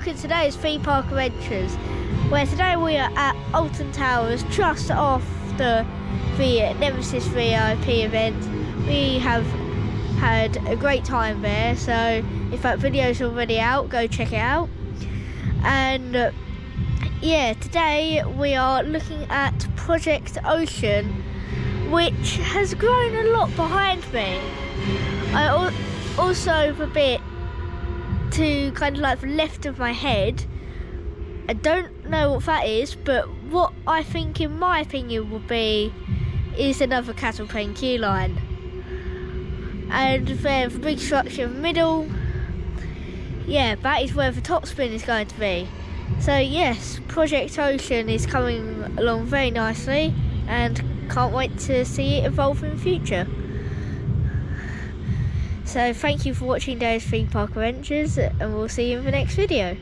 welcome to today's theme park adventures, where today we are at Alton Towers just after the Nemesis VIP event. We have had a great time there, so if that video is already out, go check it out. And yeah, today we are looking at Project Ocean, which has grown a lot behind me. I also, the bit to kind of like the left of my head, I don't know what that is, but what I think, in my opinion, will be is another cattle crane queue line. And then the big structure in the middle, yeah, that is where the top spin is going to be. So yes, Project Ocean is coming along very nicely, and can't wait to see it evolve in the future. So thank you for watching today's theme park adventures, and we'll see you in the next video.